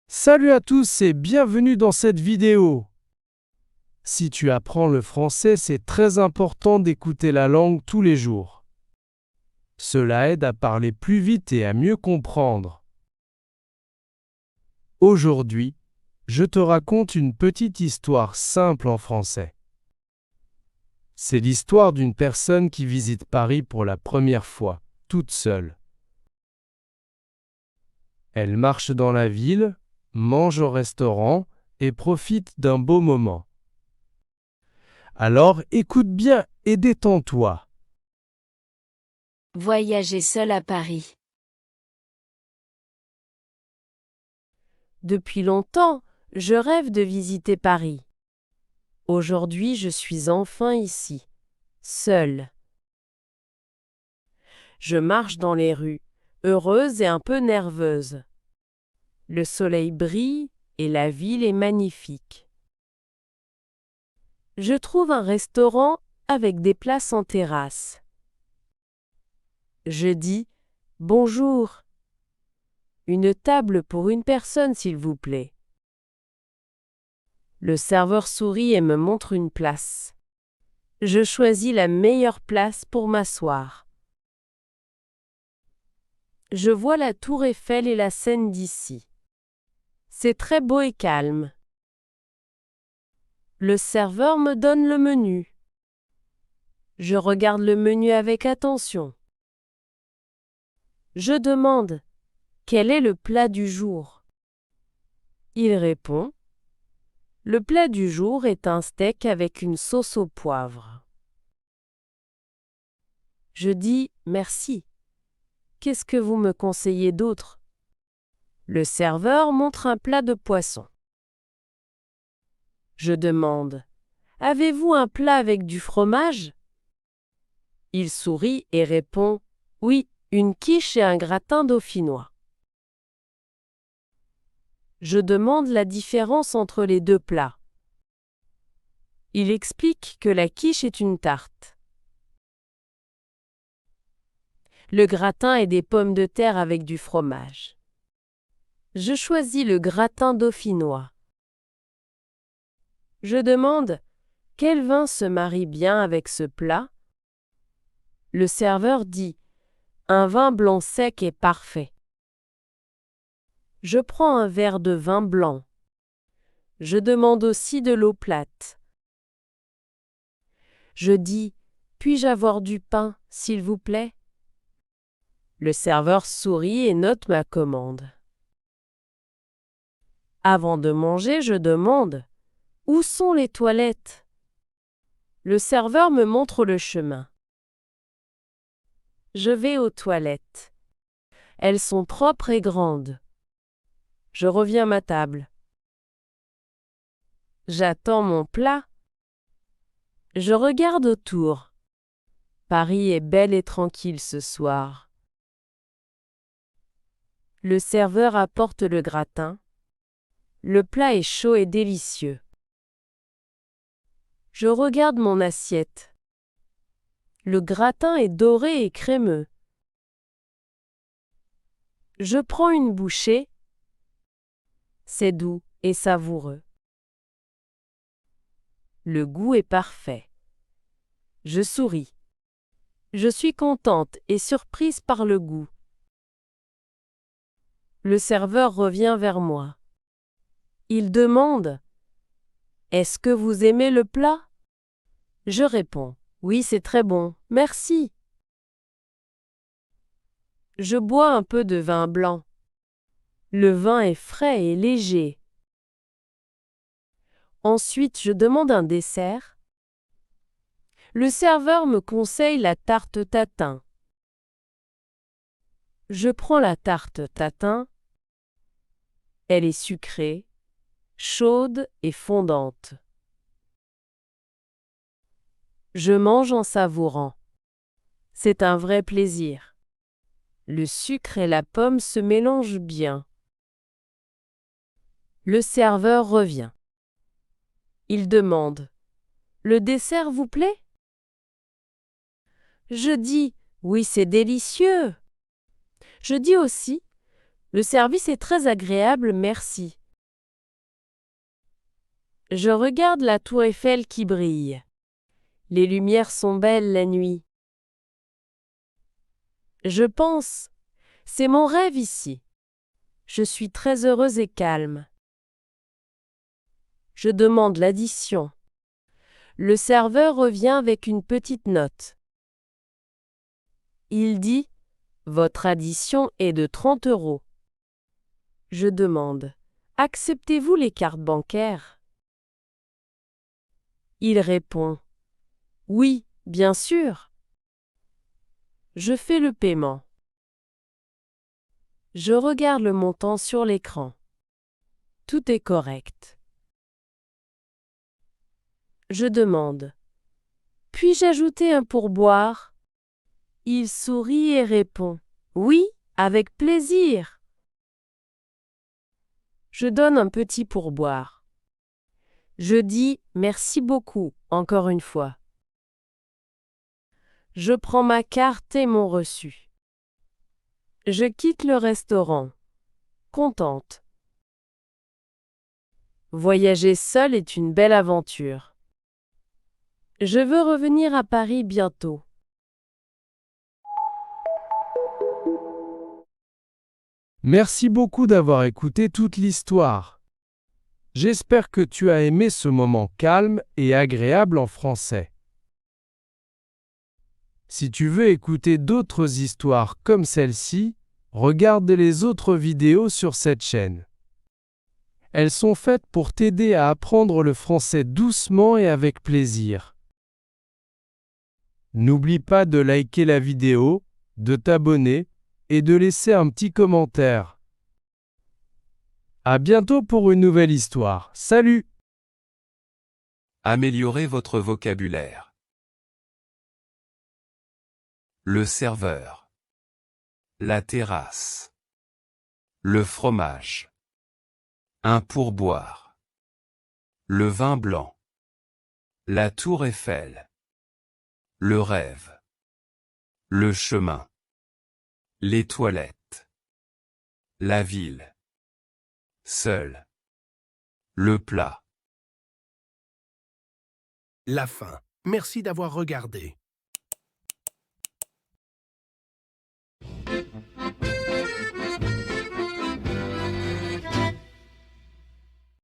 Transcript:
Salut à tous et bienvenue dans cette vidéo. Si tu apprends le français, c'est très important d'écouter la langue tous les jours. Cela aide à parler plus vite et à mieux comprendre. Aujourd'hui, je te raconte une petite histoire simple en français. C'est l'histoire d'une personne qui visite Paris pour la première fois, toute seule. Elle marche dans la ville, mange au restaurant et profite d'un beau moment. Alors écoute bien et détends-toi. Voyager seul à Paris. Depuis longtemps, je rêve de visiter Paris. Aujourd'hui, je suis enfin ici, seule. Je marche dans les rues, heureuse et un peu nerveuse. Le soleil brille et la ville est magnifique. Je trouve un restaurant avec des places en terrasse. Je dis « Bonjour ». Une table pour une personne, s'il vous plaît. Le serveur sourit et me montre une place. Je choisis la meilleure place pour m'asseoir. Je vois la tour Eiffel et la Seine d'ici. C'est très beau et calme. Le serveur me donne le menu. Je regarde le menu avec attention. Je demande « Quel est le plat du jour ?» Il répond « Le plat du jour est un steak avec une sauce au poivre. » Je dis « Merci. Qu'est-ce que vous me conseillez d'autre ?» Le serveur montre un plat de poisson. Je demande « Avez-vous un plat avec du fromage ?» Il sourit et répond « Oui, une quiche et un gratin dauphinois. » Je demande la différence entre les deux plats. Il explique que la quiche est une tarte. Le gratin est des pommes de terre avec du fromage. Je choisis le gratin dauphinois. Je demande « Quel vin se marie bien avec ce plat ?» Le serveur dit « Un vin blanc sec est parfait. » Je prends un verre de vin blanc. Je demande aussi de l'eau plate. Je dis « Puis-je avoir du pain, s'il vous plaît ?» Le serveur sourit et note ma commande. Avant de manger, je demande « Où sont les toilettes ?» Le serveur me montre le chemin. Je vais aux toilettes. Elles sont propres et grandes. Je reviens à ma table. J'attends mon plat. Je regarde autour. Paris est belle et tranquille ce soir. Le serveur apporte le gratin. Le plat est chaud et délicieux. Je regarde mon assiette. Le gratin est doré et crémeux. Je prends une bouchée. C'est doux et savoureux. Le goût est parfait. Je souris. Je suis contente et surprise par le goût. Le serveur revient vers moi. Il demande « Est-ce que vous aimez le plat ?» Je réponds « Oui, c'est très bon, merci. » Je bois un peu de vin blanc. Le vin est frais et léger. Ensuite, je demande un dessert. Le serveur me conseille la tarte tatin. Je prends la tarte tatin. Elle est sucrée, chaude et fondante. Je mange en savourant. C'est un vrai plaisir. Le sucre et la pomme se mélangent bien. Le serveur revient. Il demande « Le dessert vous plaît ?» Je dis « Oui, c'est délicieux. » Je dis aussi Le service est très agréable, merci. Je regarde la tour Eiffel qui brille. Les lumières sont belles la nuit. Je pense, c'est mon rêve ici. Je suis très heureuse et calme. Je demande l'addition. Le serveur revient avec une petite note. Il dit, votre addition est de 30 €. Je demande, acceptez-vous les cartes bancaires? Il répond, oui, bien sûr. Je fais le paiement. Je regarde le montant sur l'écran. Tout est correct. Je demande, puis-je ajouter un pourboire? Il sourit et répond, oui, avec plaisir. Je donne un petit pourboire. Je dis merci beaucoup, encore une fois. Je prends ma carte et mon reçu. Je quitte le restaurant, contente. Voyager seule est une belle aventure. Je veux revenir à Paris bientôt. Merci beaucoup d'avoir écouté toute l'histoire. J'espère que tu as aimé ce moment calme et agréable en français. Si tu veux écouter d'autres histoires comme celle-ci, regarde les autres vidéos sur cette chaîne. Elles sont faites pour t'aider à apprendre le français doucement et avec plaisir. N'oublie pas de liker la vidéo, de t'abonner et de laisser un petit commentaire. À bientôt pour une nouvelle histoire. Salut! Améliorez votre vocabulaire. Le serveur. La terrasse. Le fromage. Un pourboire. Le vin blanc. La tour Eiffel. Le rêve. Le chemin. Les toilettes. La ville. Seul. Le plat. La fin. Merci d'avoir regardé.